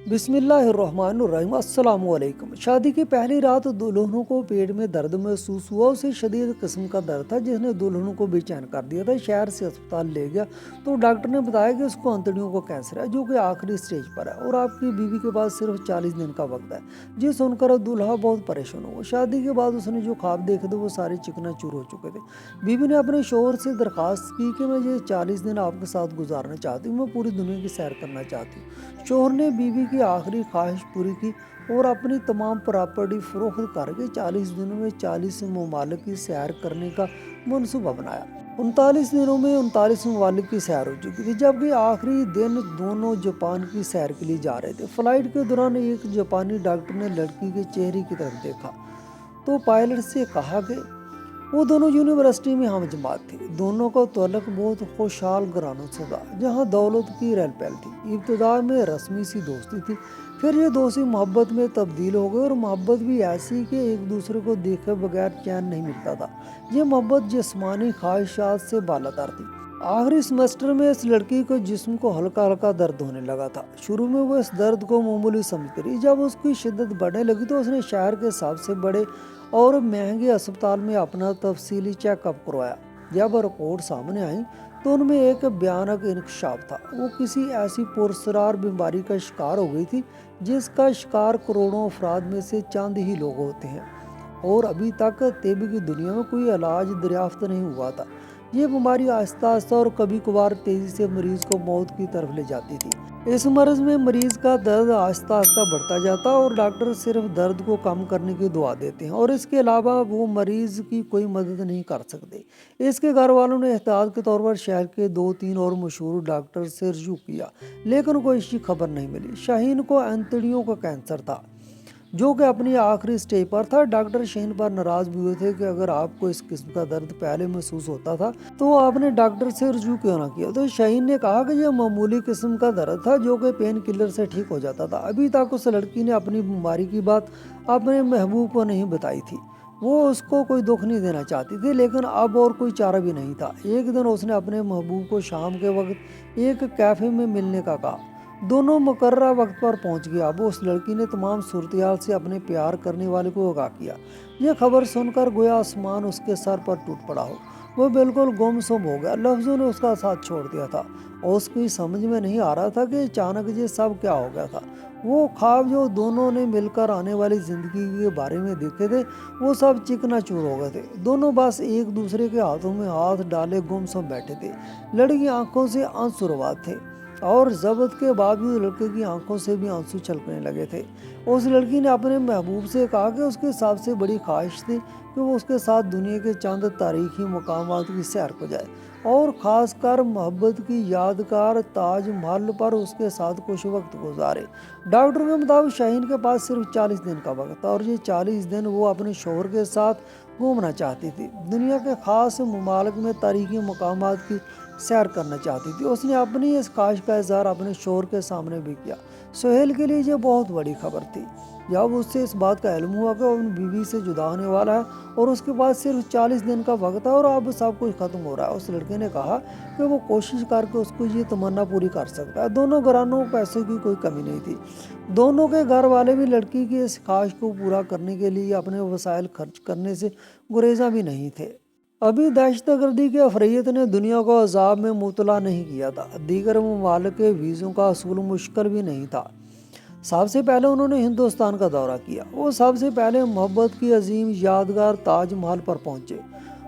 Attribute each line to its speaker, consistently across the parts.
Speaker 1: बिस्मिल्लाहिर्रहमानिर्रहीम। अस्सलाम वालेकुम। शादी की पहली रात दुल्हनों को पेट में दर्द महसूस हुआ। उसे शदीद किस्म का दर्द था जिसने दुल्हनों को बेचैन कर दिया था। शहर से अस्पताल ले गया तो डॉक्टर ने बताया कि उसको अंतड़ियों का कैंसर है जो कि आखिरी स्टेज पर है और आपकी बीवी के पास सिर्फ 40 दिन का वक्त है। ये सुनकर दूल्हा बहुत परेशान हुआ। शादी के बाद उसने जो ख्वाब देखे थे वो सारे चिकनाचूर हो चुके थे। बीवी ने अपने शोहर से दरख्वास्त की कि मैं ये 40 दिन आपके साथ गुजारना चाहती हूँ, मैं पूरी दुनिया की सैर करना चाहती हूँ। शोहर ने बीवी की आखिरी ख्वाहिश पूरी की और अपनी तमाम प्रॉपर्टी फरोख्त करके 40 दिनों में 40 ममालिक की सैर करने का मनसूबा बनाया। 39 दिनों में 39 ममालिक की सैर हो चुकी थी, जबकि आखिरी दिन दोनों जापान की सैर के लिए जा रहे थे। फ्लाइट के दौरान एक जापानी डॉक्टर ने लड़की के चेहरे की तरफ देखा तो पायलट से कहा कि वो दोनों यूनिवर्सिटी में हम जमात थे। दोनों का तल्लुक बहुत खुशहाल घरानों से था जहाँ दौलत की रेल पैल थी। इब्तदा में रस्मी सी दोस्ती थी, फिर ये दोस्ती मोहब्बत में तब्दील हो गई और मोहब्बत भी ऐसी कि एक दूसरे को देखे बगैर चैन नहीं मिलता था। ये मोहब्बत जिस्मानी ख्वाहिशात से बालातर थी। आखिरी सेमेस्टर में इस लड़की को जिस्म को हल्का हल्का दर्द होने लगा था। शुरू में वो इस दर्द को मामूली समझती रही। जब उसकी शिद्दत बढ़ने लगी तो उसने शहर के सबसे बड़े और महंगे अस्पताल में अपना तफसीली चेकअप करवाया। जब रिपोर्ट सामने आई तो उनमें एक भयानक इंकशाफ था। वो किसी ऐसी पुरस्कार बीमारी का शिकार हो गई थी जिसका शिकार करोड़ों अफराद में से चंद ही लोग होते हैं और अभी तक तिब की दुनिया में कोई इलाज दरियाफ्त नहीं हुआ था। ये बीमारी आहिस्ता आहिस्ता और कभी कभार तेजी से मरीज को मौत की तरफ ले जाती थी। इस मर्ज में मरीज का दर्द आहिस्ता आहिस्ता बढ़ता जाता और डॉक्टर सिर्फ दर्द को कम करने की दुआ देते हैं और इसके अलावा वो मरीज की कोई मदद नहीं कर सकते। इसके घर वालों ने एहतियात के तौर पर शहर के 2-3 और मशहूर डॉक्टर से रजू किया, लेकिन कोई इसकी खबर नहीं मिली। शाहीन को अंतड़ियों का कैंसर था जो कि अपनी आखिरी स्टेज पर था। डॉक्टर शाहीन पर नाराज भी हुए थे कि अगर आपको इस किस्म का दर्द पहले महसूस होता था तो आपने डॉक्टर से रजू क्यों ना किया। तो शाहीन ने कहा कि यह मामूली किस्म का दर्द था जो कि पेन किलर से ठीक हो जाता था। अभी तक उस लड़की ने अपनी बीमारी की बात अपने महबूब को नहीं बताई थी। वो उसको कोई दुख नहीं देना चाहती थी, लेकिन अब और कोई चारा भी नहीं था। एक दिन उसने अपने महबूब को शाम के वक्त एक कैफे में मिलने का कहा। दोनों मुकर्रर वक्त पर पहुंच गया। अब उस लड़की ने तमाम सूरत से अपने प्यार करने वाले को आगाह किया। यह खबर सुनकर गोया आसमान उसके सर पर टूट पड़ा हो। वो बिल्कुल गुमसुम हो गया। लफ्जों ने उसका साथ छोड़ दिया था और उसकी समझ में नहीं आ रहा था कि अचानक ये सब क्या हो गया था। वो ख्वाब जो दोनों ने मिलकर आने वाली जिंदगी के बारे में देखे थे वो सब चिकनाचूर हो गए थे। दोनों बस एक दूसरे के हाथों में हाथ डाले गुमसुम बैठे थे। लड़की आंखों से आंसू रवा थे और जब्त के बावजूद लड़के की आंखों से भी आंसू छलकने लगे थे। उस लड़की ने अपने महबूब से कहा कि उसकी सबसे बड़ी ख्वाहिश थी कि वो उसके साथ दुनिया के चंद तारीखी मकामात की सैर को जाए और ख़ासकर मोहब्बत की यादगार ताज महल पर उसके साथ कुछ वक्त गुजारे। डॉक्टर के मुताबिक शाहीन के पास सिर्फ 40 दिन का वक्त था और ये 40 दिन वो अपने शोहर के साथ घूमना चाहती थी। दुनिया के ख़ास ममालिक में तारीखी मकामात की सैर करना चाहती थी। उसने अपनी इस ख्वाहिश का इजहार अपने शोहर के सामने भी किया। सुहेल के लिए ये बहुत बड़ी खबर थी। जब उससे इस बात का इल्म हुआ कि वो अपनी बीवी से जुदा होने वाला है और उसके पास सिर्फ 40 दिन का वक्त है और अब सब कुछ खत्म हो रहा है, उस लड़के ने कहा कि वो कोशिश करके उसको ये तमन्ना पूरी कर सकता है। दोनों घरानों को पैसों की कोई कमी नहीं थी। दोनों के घर वाले भी लड़की की इस ख्वाहिश को पूरा करने के लिए अपने वसाइल खर्च करने से गुरेजा भी नहीं थे। अभी दहशतगर्दी के अफरीत ने दुनिया को अजाब में मुबतला नहीं किया था। दीगर ममालिक के वीज़ों का असूल मुश्किल भी नहीं था। सबसे पहले उन्होंने हिंदुस्तान का दौरा किया। वो सबसे पहले मोहब्बत की अजीम यादगार ताज महल पर पहुंचे।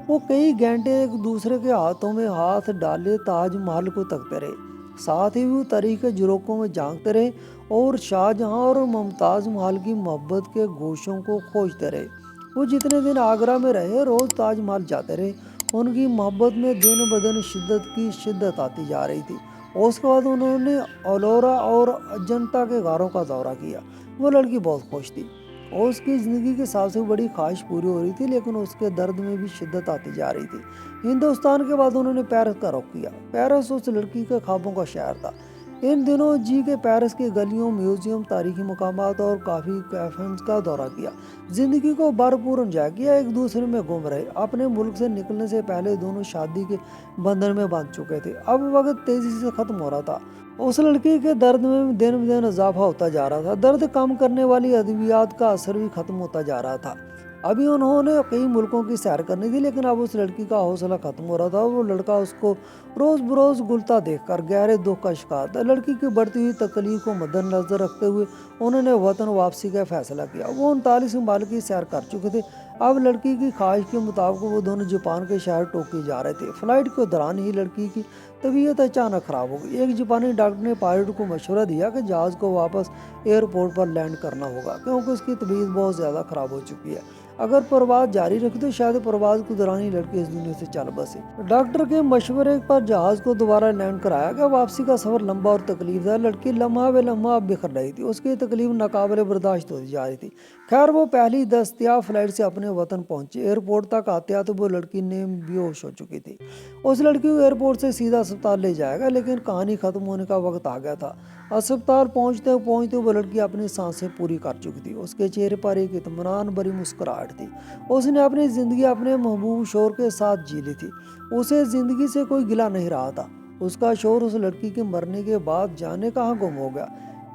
Speaker 1: वो कई घंटे एक दूसरे के हाथों में हाथ डाले ताज महल को तकते रहे। साथ ही वो तारीख के झरोकों में झांकते रहे और शाहजहां और मुमताज़ महल की मोहब्बत के गोशों को खोजते रहे। वो जितने दिन आगरा में रहे रोज़ ताजमहल जाते रहे। उनकी मोहब्बत में दिन ब दिन शिद्दत की शिद्दत आती जा रही थी। और उसके बाद उन्होंने अलोरा और अजंता के गारों का दौरा किया। वो लड़की बहुत खुश थी और उसकी ज़िंदगी की सबसे बड़ी ख्वाहिश पूरी हो रही थी, लेकिन उसके दर्द में भी शिद्दत आती जा रही थी। हिंदुस्तान के बाद उन्होंने पेरिस का रुख किया। पेरिस उस लड़की के ख्वाबों का शहर था। इन दिनों जी के पेरिस की गलियों, म्यूजियम, तारीखी मकामात और काफ़ी कैफेज का दौरा किया। ज़िंदगी को भरपूर एंजॉय किया। एक दूसरे में घूम रहे। अपने मुल्क से निकलने से पहले दोनों शादी के बंधन में बांध चुके थे। अब वक्त तेज़ी से ख़त्म हो रहा था। उस लड़की के दर्द में दिन ब दिन इजाफा होता जा रहा था। दर्द कम करने वाली अद्वियात का असर भी खत्म होता जा रहा था। अभी उन्होंने कई मुल्कों की सैर करनी थी, लेकिन अब उस लड़की का हौसला खत्म हो रहा था। वो लड़का उसको रोज बरोज गुलता देखकर गहरे दुख का शिकार था। लड़की की बढ़ती हुई तकलीफ को मद्देनजर रखते हुए उन्होंने वतन वापसी का फैसला किया। वो 39 ममालिक की सैर कर चुके थे। अब लड़की की ख्वाहिश के मुताबिक वो दोनों जापान के शहर टोक्यो जा रहे थे। फ्लाइट के दौरान ही लड़की की तबीयत अचानक खराब हो गई। एक जापानी डॉक्टर ने पायलट को मशवरा दिया कि जहाज़ को वापस एयरपोर्ट पर लैंड करना होगा, क्योंकि उसकी तबीयत बहुत ज़्यादा ख़राब हो चुकी है। अगर परवाज़ जारी रखी तो शायद परवाज़ के दौरान ही लड़की इस दुनिया से चल बसे। डॉक्टर के मशवरे पर जहाज़ को दोबारा लैंड कराया गया। वापसी का सफ़र लंबा और तकलीफ था। लड़की लम्हा ब लम्हा बिखर रही थी। उसकी तकलीफ नाकाबिले बर्दाश्त होती जा रही थी। खैर, वो पहली दस्तयाब फ्लाइट से अपने वतन पहुंची। एयरपोर्ट तक आते आते वो लड़की ने बेहोश हो चुकी थी। उस लड़की को एयरपोर्ट से सीधा अस्पताल ले जाएगा, लेकिन कहानी खत्म होने का वक्त आ गया था। अस्पताल पहुंचते पहुंचते वो लड़की अपनी सांसें पूरी कर चुकी थी। उसके चेहरे पर एक इत्मीनान भरी मुस्कुराहट थी। उसने अपनी ज़िंदगी अपने महबूब शोहर के साथ जी ली थी। उसे ज़िंदगी से कोई गिला नहीं रहा था। उसका शोहर उस लड़की के मरने के बाद जाने कहाँ गुम हो गया,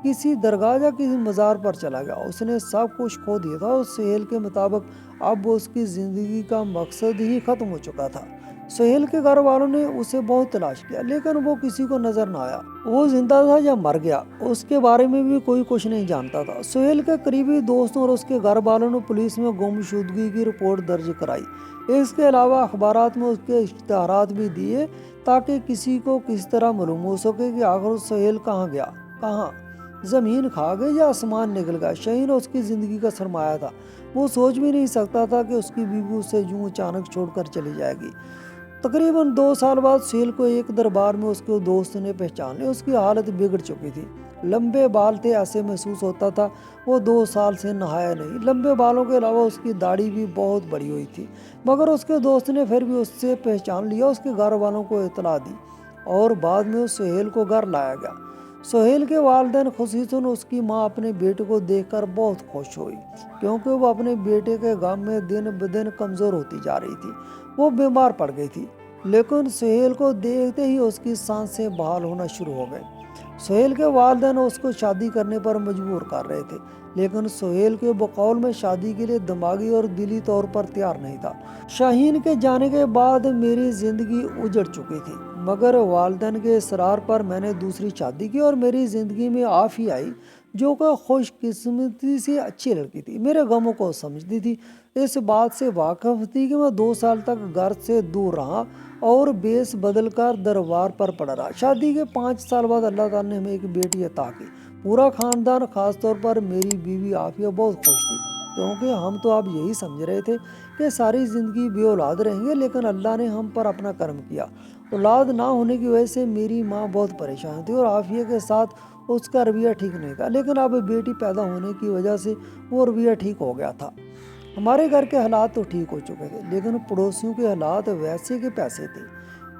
Speaker 1: किसी दरगाह या किसी मज़ार पर चला गया। उसने सब कुछ खो दिया था। उस सुहेल के मुताबिक अब उसकी ज़िंदगी का मकसद ही ख़त्म हो चुका था। सुहेल के घर वालों ने उसे बहुत तलाश किया, लेकिन वो किसी को नजर न आया। वो जिंदा था या मर गया, उसके बारे में भी कोई कुछ नहीं जानता था। सुहेल के करीबी दोस्तों और उसके घर वालों ने पुलिस में गुमशुदगी की रिपोर्ट दर्ज कराई। इसके अलावा अखबारात में उसके इश्तिहारात भी दिए, ताकि किसी को किस तरह मालूम हो सके कि आखिर सुहेल कहाँ गया, कहाँ ज़मीन खा गई या आसमान निकल गया। शहीन उसकी ज़िंदगी का सरमाया था। वो सोच भी नहीं सकता था कि उसकी बीवी उसे यूं अचानक छोड़कर चली जाएगी। तकरीबन 2 साल बाद सुहेल को एक दरबार में उसके दोस्त ने पहचान लिया। उसकी हालत बिगड़ चुकी थी। लंबे बाल थे, ऐसे महसूस होता था वो 2 साल से नहाया नहीं। लंबे बालों के अलावा उसकी दाढ़ी भी बहुत बड़ी हुई थी, मगर उसके दोस्त ने फिर भी उससे पहचान लिया। उसके घर वालों को इतला दी और बाद में उस सुहेल को घर लाया गया। सुहेल के वालिदैन खुसूसन उसकी माँ अपने बेटे को देखकर बहुत खुश हुई, क्योंकि वो अपने बेटे के गम में दिन ब दिन कमज़ोर होती जा रही थी। वो बीमार पड़ गई थी, लेकिन सुहेल को देखते ही उसकी सांसें बहाल होना शुरू हो गई। सुहेल के वालिदैन उसको शादी करने पर मजबूर कर रहे थे, लेकिन सुहेल के बकौल में शादी के लिए दिमागी और दिली तौर पर तैयार नहीं था। शाहीन के जाने के बाद मेरी ज़िंदगी उजड़ चुकी थी, मगर वालिदैन के इसरार पर मैंने दूसरी शादी की और मेरी ज़िंदगी में आफी आई, जो कि खुशकिस्मती से अच्छी लड़की थी। मेरे गमों को समझती थी, इस बात से वाकिफ थी कि मैं 2 साल तक घर से दूर रहा और बेस बदल कर दरबार पर पड़ा रहा। शादी के 5 साल बाद अल्लाह ताला ने हमें एक बेटी अता की। पूरा ख़ानदान, ख़ास तौर पर मेरी बीवी आफिया बहुत खुश थी, क्योंकि हम तो अब यही समझ रहे थे कि सारी ज़िंदगी बे औलाद रहेंगे, लेकिन अल्लाह ने हम पर अपना करम किया। औलाद ना होने की वजह से मेरी माँ बहुत परेशान थी और आफिया के साथ उसका रवैया ठीक नहीं था, लेकिन अब बेटी पैदा होने की वजह से वो रवैया ठीक हो गया था। हमारे घर के हालात तो ठीक हो चुके थे, लेकिन पड़ोसियों के हालात वैसे के पैसे थे।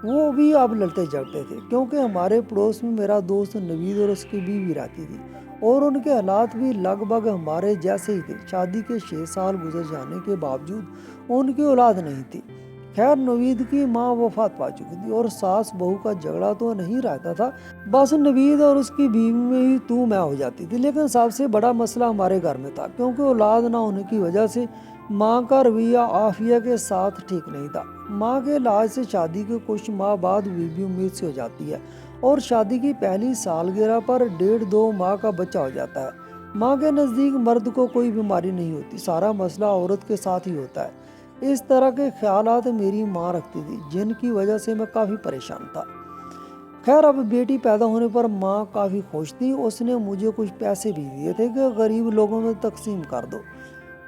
Speaker 1: वो भी अब लड़ते झगड़ते थे, क्योंकि हमारे पड़ोस में मेरा दोस्त नवीद और उसकी बीवी रहती थी और उनके हालात भी लगभग हमारे जैसे ही थे। शादी के 6 साल गुजर जाने के बावजूद उनकी औलाद नहीं थी। खैर, नवीद की माँ वफात पा चुकी थी और सास बहू का झगड़ा तो नहीं रहता था, बस नवीद और उसकी बीवी में ही तू मैं हो जाती थी। लेकिन सबसे बड़ा मसला हमारे घर में था, क्योंकि औलाद ना होने की वजह से माँ का रवैया आफिया के साथ ठीक नहीं था। माँ के इलाज से शादी के कुछ माह बाद बीवी उम्मीद से हो जाती है और शादी की पहली सालगिरह पर 1.5-2 माह का बच्चा हो जाता है। माँ के नज़दीक मर्द को कोई बीमारी नहीं होती, सारा मसला औरत के साथ ही होता है। इस तरह के ख्यालात मेरी माँ रखती थी, जिनकी वजह से मैं काफ़ी परेशान था। खैर, अब बेटी पैदा होने पर माँ काफ़ी खुश थी। उसने मुझे कुछ पैसे भी दिए थे कि गरीब लोगों में तकसीम कर दो।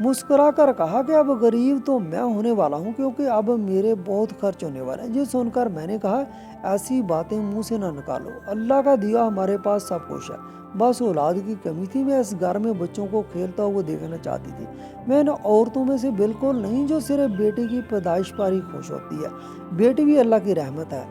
Speaker 1: मुस्कुरा कर कहा कि अब गरीब तो मैं होने वाला हूँ, क्योंकि अब मेरे बहुत खर्च होने वाले हैं। ये सुनकर मैंने कहा, ऐसी बातें मुंह से ना निकालो, अल्लाह का दिया हमारे पास सब कुछ है, बस औलाद की कमी थी। मैं इस घर में बच्चों को खेलता हुआ देखना चाहती थी। मैं इन औरतों में से बिल्कुल नहीं जो सिर्फ बेटे की पैदाइश पर ही खुश होती है। बेटी भी अल्लाह की रहमत है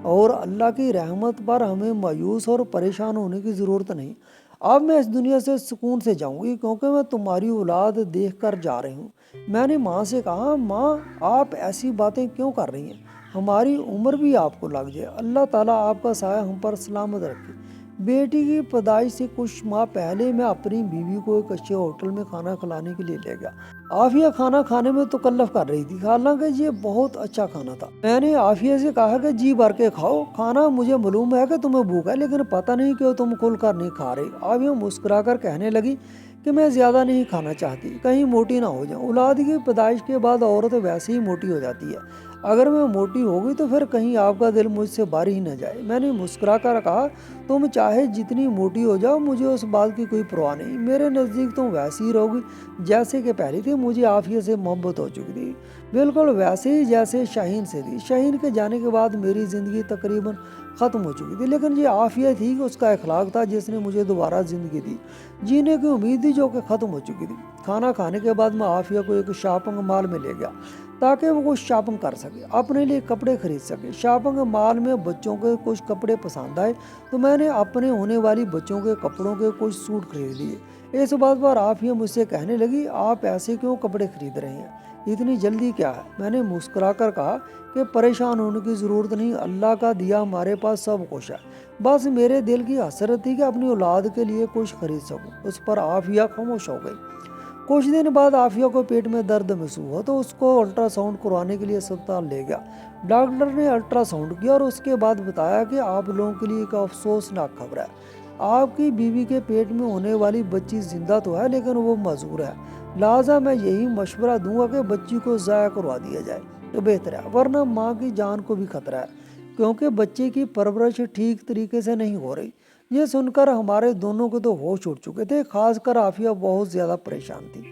Speaker 1: और अल्लाह की रहमत पर हमें मायूस और परेशान होने की ज़रूरत नहीं। अब मैं इस दुनिया से सुकून से जाऊंगी, क्योंकि मैं तुम्हारी औलाद देख कर जा रही हूँ। मैंने माँ से कहा, माँ आप ऐसी बातें क्यों कर रही हैं, हमारी उम्र भी आपको लग जाए, अल्लाह ताला आपका साया हम पर सलामत रखे। बेटी की पैदाइश से कुछ माह पहले मैं अपनी बीवी को एक अच्छे होटल में खाना खिलाने के लिए ले गया। आफिया खाना खाने में तकल्लुफ़ कर रही थी, हालांकि ये बहुत अच्छा खाना था। मैंने आफिया से कहा कि जी भर के खाओ खाना, मुझे मालूम है कि तुम्हें भूख है, लेकिन पता नहीं क्यों तुम खुलकर नहीं खा रही। आफिया मुस्कुराकर कहने लगी कि मैं ज़्यादा नहीं खाना चाहती, कहीं मोटी ना हो जाऊं। औलाद की पैदाइश के बाद औरत वैसे ही मोटी हो जाती है, अगर मैं मोटी हो गई तो फिर कहीं आपका दिल मुझसे बाहर ही न जाए। मैंने मुस्कुरा कर कहा, तुम चाहे जितनी मोटी हो जाओ, मुझे उस बात की कोई परवाह नहीं, मेरे नज़दीक तुम वैसी ही रहोगी जैसे कि पहली थी। मुझे आफिया से मोहब्बत हो चुकी थी, बिल्कुल वैसे ही जैसे शाहीन से थी। शाहीन के जाने के बाद मेरी ज़िंदगी तकरीबन ख़त्म हो चुकी थी, लेकिन ये आफिया थी कि उसका अखलाक था जिसने मुझे दोबारा ज़िंदगी दी, जीने की उम्मीद थी जो कि ख़त्म हो चुकी थी। खाना खाने के बाद मैं आफिया को एक शॉपिंग मॉल में ले गया ताकि वो कुछ शॉपिंग कर सके, अपने लिए कपड़े खरीद सके। शॉपिंग मॉल में बच्चों के कुछ कपड़े पसंद आए तो मैंने अपने होने वाली बच्चों के कपड़ों के कुछ सूट खरीद लिए। इस बात पर आफिया मुझसे कहने लगी, आप ऐसे क्यों कपड़े खरीद रहे हैं, इतनी जल्दी क्या है? मैंने मुस्कुराकर कहा कि परेशान होने की ज़रूरत नहीं, अल्लाह का दिया हमारे पास सब कुछ है, बस मेरे दिल की हसरत थी कि अपनी औलाद के लिए कुछ खरीद सकूं। उस पर आफिया खामोश हो गई। कुछ दिन बाद आफिया को पेट में दर्द महसूस हुआ तो उसको अल्ट्रासाउंड करवाने के लिए अस्पताल ले गया। डॉक्टर ने अल्ट्रासाउंड किया और उसके बाद बताया कि आप लोगों के लिए एक अफसोसनाक खबर है, आपकी बीवी के पेट में होने वाली बच्ची जिंदा तो है लेकिन वो मजबूर है, लिहाजा मैं यही मशवरा दूंगा कि बच्ची को ज़ाया करवा दिया जाए तो बेहतर है, वरना माँ की जान को भी खतरा है, क्योंकि बच्चे की परवरिश ठीक तरीके से नहीं हो रही। ये सुनकर हमारे दोनों को तो होश उड़ चुके थे, खासकर आफिया बहुत ज़्यादा परेशान थी।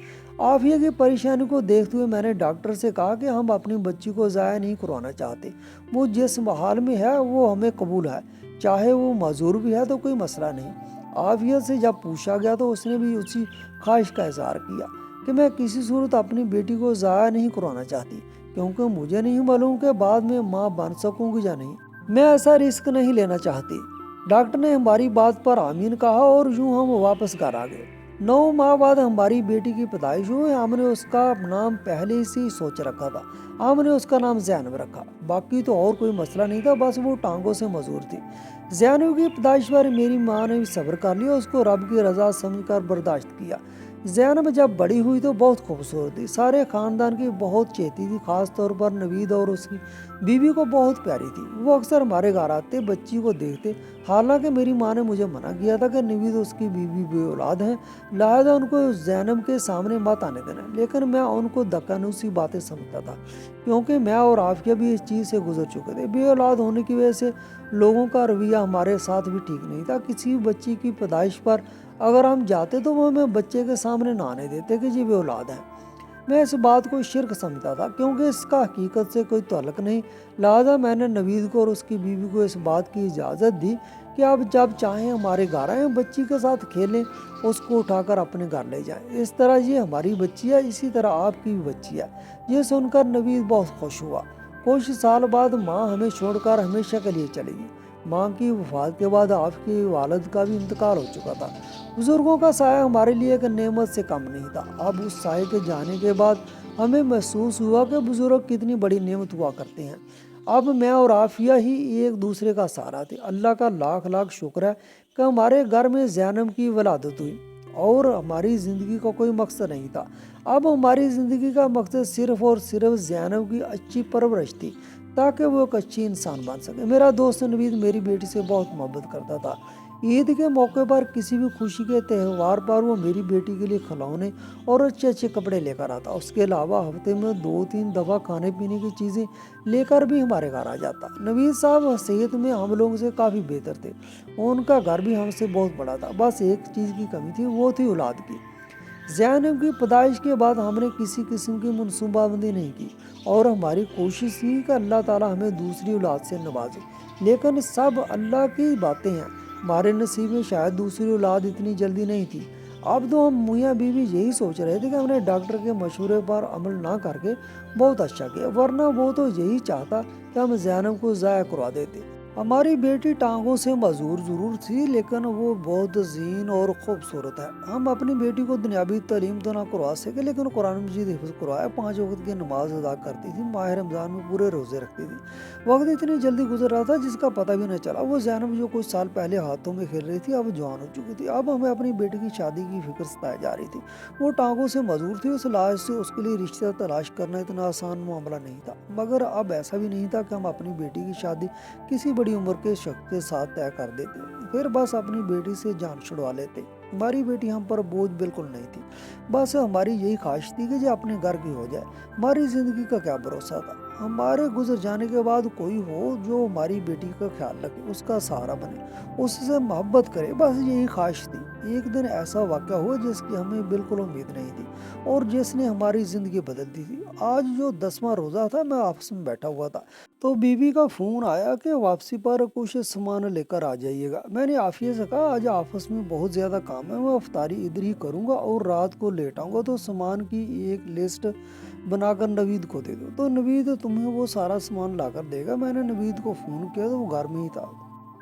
Speaker 1: आफिया की परेशानी को देखते हुए मैंने डॉक्टर से कहा कि हम अपनी बच्ची को ज़ाया नहीं करवाना चाहते, वो जिस हाल में है वो हमें कबूल है, चाहे वो माजूर भी है तो कोई मसला नहीं। आफिया से जब पूछा गया तो उसने भी उसी ख्वाहिश का इजहार किया कि मैं किसी सूरत अपनी बेटी को ज़ाया नहीं करवाना चाहती, क्योंकि मुझे नहीं मालूम कि बाद में माँ बन सकूंगी या नहीं, मैं ऐसा रिस्क नहीं लेना चाहती। डॉक्टर ने हमारी बात पर आमीन कहा और यूं हम वापस घर आ गए। 9 माह बाद हमारी बेटी की पैदाइश हुई। हमने उसका नाम पहले से ही सोच रखा था, हमने उसका नाम ज़ैनब रखा। बाकी तो और कोई मसला नहीं था, बस वो टांगों से मजबूर थी। ज़ैनब की पैदाइश पर मेरी माँ ने भी सब्र कर लिया, उसको रब की रजा समझकर बर्दाश्त किया। ज़ैनब जब बड़ी हुई तो बहुत खूबसूरत थी, सारे ख़ानदान की बहुत चहेती थी, ख़ास तौर पर नवीद और उसकी बीवी को बहुत प्यारी थी। वो अक्सर हमारे घर आते, बच्ची को देखते। हालांकि मेरी माँ ने मुझे मना किया था कि नवीद उसकी बीवी बे औलाद हैं, लिहाजा उनको ज़ैनब के सामने मत आने देना, लेकिन मैं उनको दक्कानूसी बातें समझता था, क्योंकि मैं और आफिया भी इस चीज़ से गुजर चुके थे। बे औलाद होने की वजह से लोगों का रवैया हमारे साथ भी ठीक नहीं था। किसी बच्ची की पैदाइश पर अगर हम जाते तो वो हमें बच्चे के सामने ना आने देते कि जी बे औलाद है। मैं इस बात को शिर्क समझता था, क्योंकि इसका हकीकत से कोई ताल्लुक नहीं। लिहाजा मैंने नवीद को और उसकी बीवी को इस बात की इजाज़त दी कि आप जब चाहें हमारे घर आएँ, बच्ची के साथ खेलें, उसको उठाकर अपने घर ले जाएं। इस तरह ये हमारी बच्ची है, इसी तरह आपकी भी बच्ची है। ये सुनकर नवीद बहुत खुश हुआ। कुछ साल बाद माँ हमें छोड़कर हमेशा के लिए चली गई। माँ की वफात के बाद आपके वालिद का भी इंतकाल हो चुका था। बुजुर्गों का साया हमारे लिए एक नेमत से कम नहीं था। अब उस साये के जाने के बाद हमें महसूस हुआ कि बुजुर्ग कितनी बड़ी नेमत हुआ करते हैं। अब मैं और आफिया ही एक दूसरे का सहारा थे। अल्लाह का लाख लाख शुक्र है कि हमारे घर में ज़ैनब की वलादत हुई और हमारी ज़िंदगी का कोई मकसद नहीं था। अब हमारी ज़िंदगी का मकसद सिर्फ़ और सिर्फ ज़ैनब की अच्छी परवरिश थी, ताकि वो एक अच्छी इंसान बन सके। मेरा दोस्त नवीद मेरी बेटी से बहुत मोहब्बत करता था। ईद के मौके पर, किसी भी खुशी के त्यौहार पर वो मेरी बेटी के लिए खिलौने और अच्छे अच्छे कपड़े लेकर आता। उसके अलावा हफ्ते में 2-3 दफ़ा खाने पीने की चीज़ें लेकर भी हमारे घर आ जाता। नवीद साहब सेहत में हम लोगों से काफ़ी बेहतर थे, उनका घर भी हमसे बहुत बड़ा था। बस एक चीज़ की कमी थी, वो थी औलाद की। ज़ैनब की पैदाइश के बाद हमने किसी किस्म की मनसूबाबंदी नहीं की और हमारी कोशिश थी कि अल्लाह ताला हमें दूसरी औलाद से नवाजे, लेकिन सब अल्लाह की बातें हैं। हमारे नसीब में शायद दूसरी औलाद इतनी जल्दी नहीं थी। अब तो हम मियाँ बीवी यही सोच रहे थे कि हमने डॉक्टर के मशवरे पर अमल ना करके बहुत अच्छा किया, वरना वो तो यही चाहता कि हम ज़ैनब को ज़ाया करवा देते। हमारी बेटी टांगों से मजबूर जरूर थी, लेकिन वो बहुत ज़ीन और खूबसूरत है। हम अपनी बेटी को दुनियावी तालीम तो ना करवा सके, लेकिन कुरान मजीद हिफ्ज़ करवाया, 5 वक्त की नमाज अदा करती थी, माह रमज़ान में पूरे रोज़े रखती थी। वक्त इतनी जल्दी गुजर रहा था जिसका पता भी न चला। वो ज़ैनब जो कुछ साल पहले हाथों में खेल रही थी, अब जवान हो चुकी थी। अब हमें अपनी बेटी की शादी की फिक्र सताई जा रही थी। वो टांगों से मजबूर थी, उस लाश से उसके लिए रिश्ता तलाश करना इतना आसान मामला नहीं था। मगर अब ऐसा भी नहीं था कि हम अपनी बेटी की शादी किसी बड़ी उम्र के शख्स के साथ तय कर देते, फिर बस अपनी बेटी से जान छुड़वा लेते। हमारी बेटी हम पर बोझ बिल्कुल नहीं थी, बस हमारी यही ख्वाहिश थी कि जो अपने घर की हो जाए। हमारी जिंदगी का क्या भरोसा था, हमारे गुजर जाने के बाद कोई हो जो हमारी बेटी का ख्याल रखे, उसका सहारा बने, उससे मोहब्बत करे, बस यही ख्वाहिश थी। एक दिन ऐसा वाक़या हुआ जिसकी हमें बिल्कुल उम्मीद नहीं थी और जिसने हमारी ज़िंदगी बदल दी थी। आज जो 10वां रोज़ा था, मैं ऑफिस में बैठा हुआ था, तो बीवी का फ़ोन आया कि वापसी पर कुछ सामान लेकर आ जाइएगा। मैंने आफिया से कहा, आज ऑफिस में बहुत ज़्यादा काम है, मैं अफ्तारी इधर ही करूँगा और रात को लेट आऊँगा, तो सामान की एक लिस्ट बनाकर नवीद को दे दो, तो नवीद तुम्हें वो सारा सामान लाकर देगा। मैंने नवीद को फ़ोन किया तो वो घर में ही था।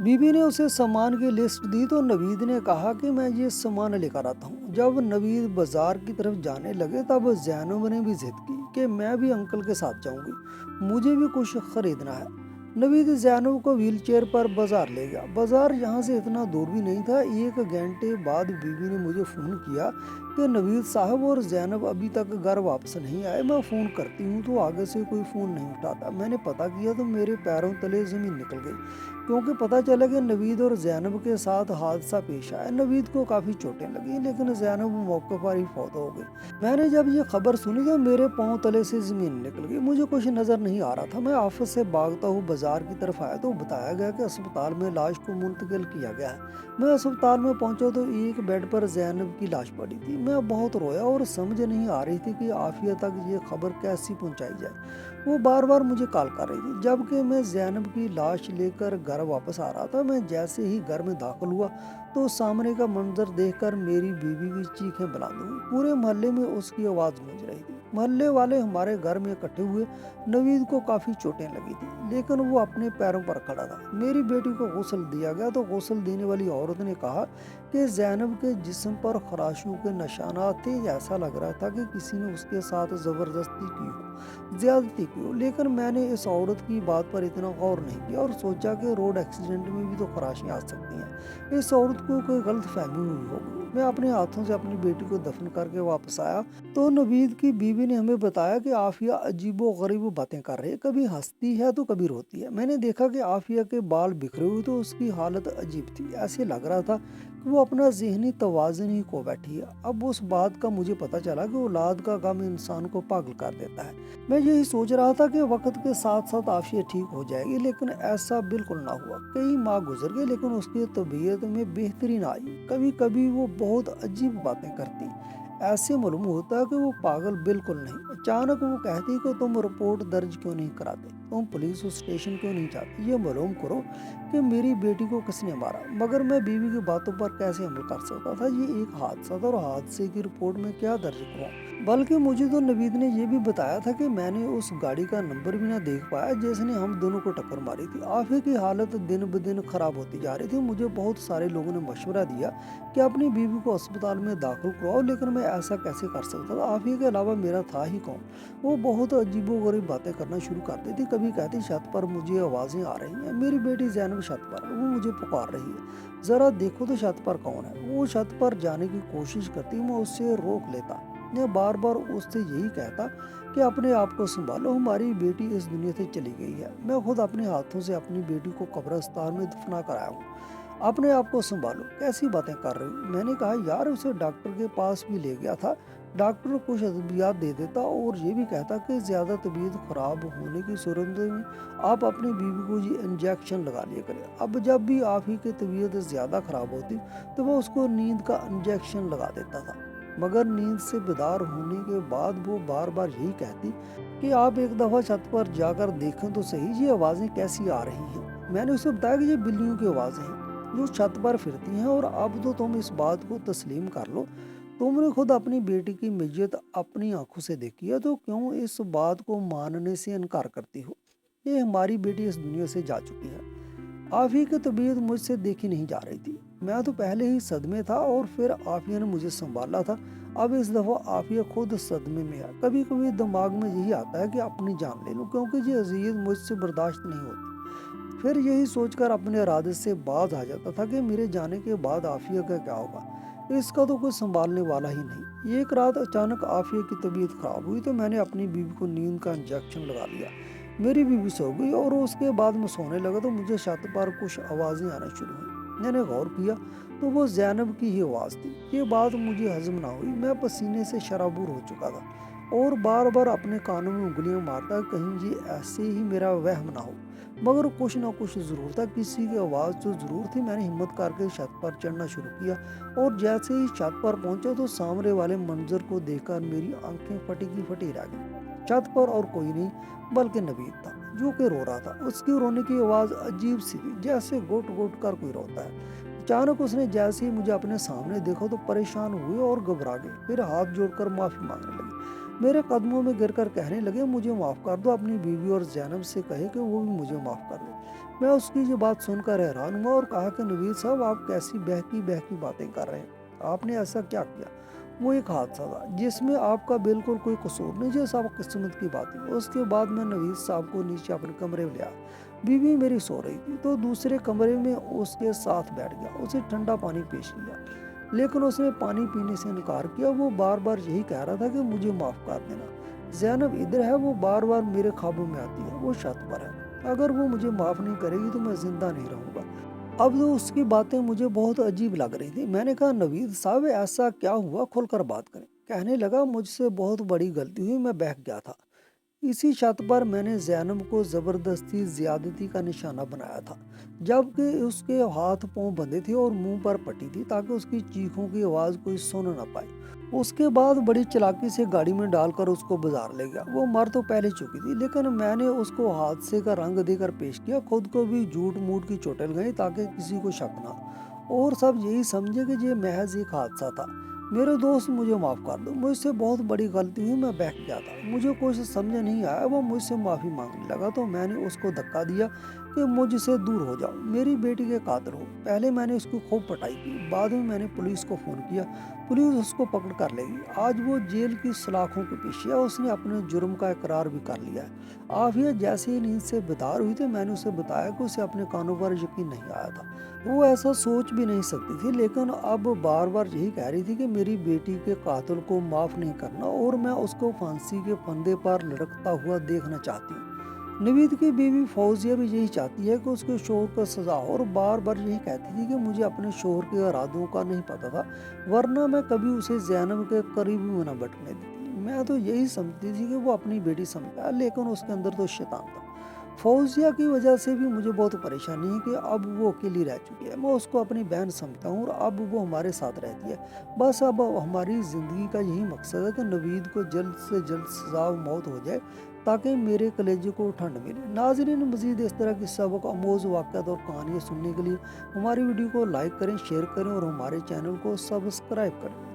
Speaker 1: बीबी ने उसे सामान की लिस्ट दी तो नवीद ने कहा कि मैं ये सामान लेकर आता हूँ। जब नवीद बाजार की तरफ जाने लगे तब जैनब ने भी जिद की कि मैं भी अंकल के साथ जाऊंगी, मुझे भी कुछ खरीदना है। नवीद जैनब को व्हील चेयर पर बाजार ले गया। बाजार यहाँ से इतना दूर भी नहीं था। 1 घंटे बाद बीबी ने मुझे फ़ोन किया कि नवीद साहब और जैनब अभी तक घर वापस नहीं आए। मैं फ़ोन करती हूँ तो आगे से कोई फ़ोन नहीं उठाता। मैंने पता किया तो मेरे पैरों तले ज़मीन निकल गई, क्योंकि पता चला कि नवीद और जैनब के साथ हादसा पेश आया। नवीद को काफ़ी चोटें लगी, लेकिन जैनब मौके पर ही फौत हो गई। मैंने जब ये खबर सुनी तो मेरे पाँव तले से ज़मीन निकल गई, मुझे कुछ नज़र नहीं आ रहा था। मैं ऑफिस से भागता हूँ बाजार की तरफ आया तो बताया गया कि अस्पताल में लाश को मुंतकिल किया गया है। मैं अस्पताल में पहुंचा तो एक बेड पर जैनब की लाश पड़ी थी। मैं बहुत रोया और समझ नहीं आ रही थी कि आफिया तक ये खबर कैसी पहुंचाई जाए। वो बार बार मुझे कॉल कर रही थी। जबकि मैं जैनब की लाश लेकर घर वापस आ रहा था, मैं जैसे ही घर में दाखिल हुआ तो सामने का मंजर देखकर मेरी बीवी की चीखें बुलंद हुई। पूरे मोहल्ले में उसकी आवाज़ गूंज रही थी। मोहल्ले वाले हमारे घर में इकट्ठे हुए। नवीद को काफ़ी चोटें लगी थी, लेकिन वो अपने पैरों पर खड़ा था। मेरी बेटी को गुस्ल दिया गया तो गुस्ल देने वाली औरत ने कहा कि जैनब के जिस्म पर खराशों के निशानात थे। ऐसा लग रहा था कि किसी ने उसके साथ ज़बरदस्ती की हो, ज्यादती की हो। लेकिन मैंने इस औरत की बात पर इतना गौर नहीं किया और सोचा कि रोड एक्सीडेंट में भी तो खराशियाँ आ सकती हैं, इस औरत को कोई गलत फहमी हुई होगी। मैं अपने हाथों से अपनी बेटी को दफन करके वापस आया तो नवीद की बीवी ने हमें बताया कि आफिया अजीबो गरीब बातें कर रही है, कभी हंसती है तो कभी रोती है। मैंने देखा कि आफिया के बाल बिखरे हुए तो उसकी हालत अजीब थी। ऐसे लग रहा था कि वो अपना जहनी तवाज़ुन ही खो बैठी है। अब उस बात का मुझे पता चला कि औलाद का गम इंसान को पागल कर देता है। मैं यही सोच रहा था कि वक्त के साथ साथ आफिया ठीक हो जाएगी, लेकिन ऐसा बिल्कुल ना हुआ। कई माह गुजर गए लेकिन उसकी तबीयत में बेहतरी ना आई। कभी कभी वो बहुत अजीब बातें करती, ऐसे मालूम होता कि वो पागल बिल्कुल नहीं। अचानक वो कहती कि तुम रिपोर्ट दर्ज क्यों नहीं कराते, तुम पुलिस स्टेशन क्यों नहीं जाते, ये मालूम करो कि मेरी बेटी को किसने मारा। मगर मैं बीवी की बातों पर कैसे अमल कर सकता था, ये एक हादसा था और हादसे की रिपोर्ट में क्या दर्ज कराऊं। बल्कि मुझे तो नवीद ने ये भी बताया था कि मैंने उस गाड़ी का नंबर भी ना देख पाया जिसने हम दोनों को टक्कर मारी थी। आफिया की हालत दिन ब दिन खराब होती जा रही थी। मुझे बहुत सारे लोगों ने मशवरा दिया कि अपनी बीवी को अस्पताल में दाखिल करवाओ, लेकिन मैं ऐसा कैसे कर सकता था, आफिया के अलावा मेरा था ही कौन। वो बहुत अजीबोगरीब बातें करना शुरू कर दी थी। कभी कहती छत पर मुझे आवाज़ें आ रही हैं, मेरी बेटी जैनब छत पर है, वो मुझे पुकार रही है, ज़रा देखो तो छत पर कौन है। वो छत पर जाने की कोशिश करती, मैं उससे रोक लेता। मैं बार बार उससे यही कहता कि अपने आप को संभालो, हमारी बेटी इस दुनिया से चली गई है। मैं खुद अपने हाथों से अपनी बेटी को कब्रिस्तान में दफना कर आया हूँ, अपने आप को संभालो, कैसी बातें कर रही हो। मैंने कहा, यार उसे डॉक्टर के पास भी ले गया था, डॉक्टर कुछ अद्वियात दे देता और ये भी कहता कि ज़्यादा तबीयत ख़राब होने की सूरत में आप अपनी बीवी को ये इंजेक्शन लगा लिया करें। अब जब भी आप ही की तबीयत ज़्यादा ख़राब होती तो वो उसको नींद का इंजेक्शन लगा देता था। मगर नींद से बेदार होने के बाद वो बार बार यही कहती कि आप एक दफ़ा छत पर जाकर देखें तो सही, ये आवाज़ें कैसी आ रही हैं। मैंने उसे बताया कि ये बिल्लियों की आवाज़ें हैं जो छत पर फिरती हैं, और अब तो तुम इस बात को तस्लीम कर लो, तुमने खुद अपनी बेटी की मैयत अपनी आंखों से देखी है, तो क्यों इस बात को मानने से इनकार करती हो। ये हमारी बेटी इस दुनिया से जा चुकी है। आफिया की तबीयत मुझसे देखी नहीं जा रही थी। मैं तो पहले ही सदमे था और फिर आफिया ने मुझे संभाला था। अब इस दफ़ा आफिया खुद सदमे में है। कभी कभी दिमाग में यही आता है कि अपनी जान ले लूं, क्योंकि ये अज़ियत मुझसे बर्दाश्त नहीं होती। फिर यही सोचकर अपने इरादे से बाज आ जाता था कि मेरे जाने के बाद आफिया का क्या होगा, इसका तो कोई संभालने वाला ही नहीं। एक रात अचानक आफिया की तबीयत खराब हुई तो मैंने अपनी बीवी को नींद का इंजेक्शन लगा लिया। मेरी बीवी सो गई और उसके बाद मैं सोने लगा तो मुझे छत पर कुछ आवाज़ें आना शुरू हुई। मैंने गौर किया तो वो ज़ैनब की ही आवाज़ थी। ये बात मुझे हजम ना हुई। मैं पसीने से शराबूर हो चुका था और बार बार अपने कानों में उंगलियां मारता कहीं ये ऐसे ही मेरा वहम ना हो। मगर कुछ ना कुछ ज़रूर था, किसी की आवाज़ तो ज़रूर थी। मैंने हिम्मत करके छत पर चढ़ना शुरू किया और जैसे ही छत पर पहुंचा तो सामने वाले मंजर को देखकर मेरी आंखें फटी की फटी रह गई। छत पर और कोई नहीं बल्कि नवीद था, जो कि रो रहा था। उसकी रोने की आवाज़ अजीब सी थी, जैसे घोट घोट कर कोई रोता है। अचानक उसने जैसे ही मुझे अपने सामने देखा तो परेशान हुए और घबरा गए। फिर हाथ जोड़कर माफ़ी मांगने लगे, मेरे कदमों में गिरकर कहने लगे, मुझे माफ़ कर दो, अपनी बीवी और ज़ैनब से कहे कि वो भी मुझे माफ़ कर दे। मैं उसकी ये बात सुनकर हैरान हुआ और कहा कि नवीद साहब, आप कैसी बहकी बहकी बातें कर रहे हैं? आपने ऐसा क्या किया? वो एक हादसा था जिसमें आपका बिल्कुल कोई कसूर नहीं, जो सब किस्मत की बात है। उसके बाद मैं नवीद साहब को नीचे अपने कमरे में लिया। बीवी मेरी सो रही थी तो दूसरे कमरे में उसके साथ बैठ गया। उसे ठंडा पानी पेश किया, लेकिन उसने पानी पीने से इनकार किया। वो बार बार यही कह रहा था कि मुझे माफ़ कर देना। ज़ैनब इधर है, वो बार बार मेरे ख्वाबों में आती है, वो छत पर है। अगर वो मुझे माफ़ नहीं करेगी तो मैं जिंदा नहीं रहूँगा। अब तो उसकी बातें मुझे बहुत अजीब लग रही थी। मैंने कहा, नवीद साहब ऐसा क्या हुआ, खुलकर बात करें। कहने लगा, मुझसे बहुत बड़ी गलती हुई, मैं बहक गया था। इसी छत पर मैंने ज़ैनब को ज़बरदस्ती ज़्यादती का निशाना बनाया था, जबकि उसके हाथ पांव बंधे थे और मुंह पर पट्टी थी ताकि उसकी चीखों की आवाज़ कोई सुन न पाए। उसके बाद बड़ी चालाकी से गाड़ी में डालकर उसको बाजार ले गया। वो मर तो पहले चुकी थी, लेकिन मैंने उसको हादसे का रंग देकर पेश किया। खुद को भी झूठ मूठ की चोटें लगाई ताकि किसी को शक ना और सब यही समझे कि ये महज एक हादसा था। मेरे दोस्त, मुझे माफ़ कर दो, मुझसे बहुत बड़ी गलती हुई, मैं बहक गया था, मुझे कुछ समझ नहीं आया। वो मुझसे माफ़ी मांगने लगा तो मैंने उसको धक्का दिया कि मुझसे दूर हो जाओ, मेरी बेटी के कातिल हो। पहले मैंने उसको खूब पिटाई की, बाद में मैंने पुलिस को फ़ोन किया। पुलिस उसको पकड़ कर लेगी। आज वो जेल की सलाखों के पीछे है। उसने अपने जुर्म का इकरार भी कर लिया है। आफिया जैसे ही नींद से बेदार हुई थी, मैंने उसे बताया कि उसे अपने कानों पर यकीन नहीं आया था। वो ऐसा सोच भी नहीं सकती थी, लेकिन अब बार बार यही कह रही थी कि मेरी बेटी के कातिल को माफ़ नहीं करना और मैं उसको फांसी के फंदे पर लटकता हुआ देखना चाहती हूँ। नवीद की बीवी फौजिया भी यही चाहती है कि उसके शोहर को सजा हो और बार बार यही कहती थी कि मुझे अपने शोहर के इरादों का नहीं पता था, वरना मैं कभी उसे ज़ैनब के करीब भी न बैठने देती। मैं तो यही समझती थी कि वो अपनी बेटी समझता है, लेकिन उसके अंदर तो शैतान था। फौजिया की वजह से भी मुझे बहुत परेशानी है कि अब वो अकेली रह चुकी है। मैं उसको अपनी बहन समझता हूँ और अब वो हमारे साथ रहती है। बस अब हमारी ज़िंदगी का यही मकसद है कि नवीद को जल्द से जल्द सजा मौत हो जाए ताकि मेरे कलेजे को ठंड मिले। नाज़रीन, मज़ीद इस तरह की सबक आमोज़ वाक़यात और कहानियाँ सुनने के लिए हमारी वीडियो को लाइक करें, शेयर करें और हमारे चैनल को सब्सक्राइब करें।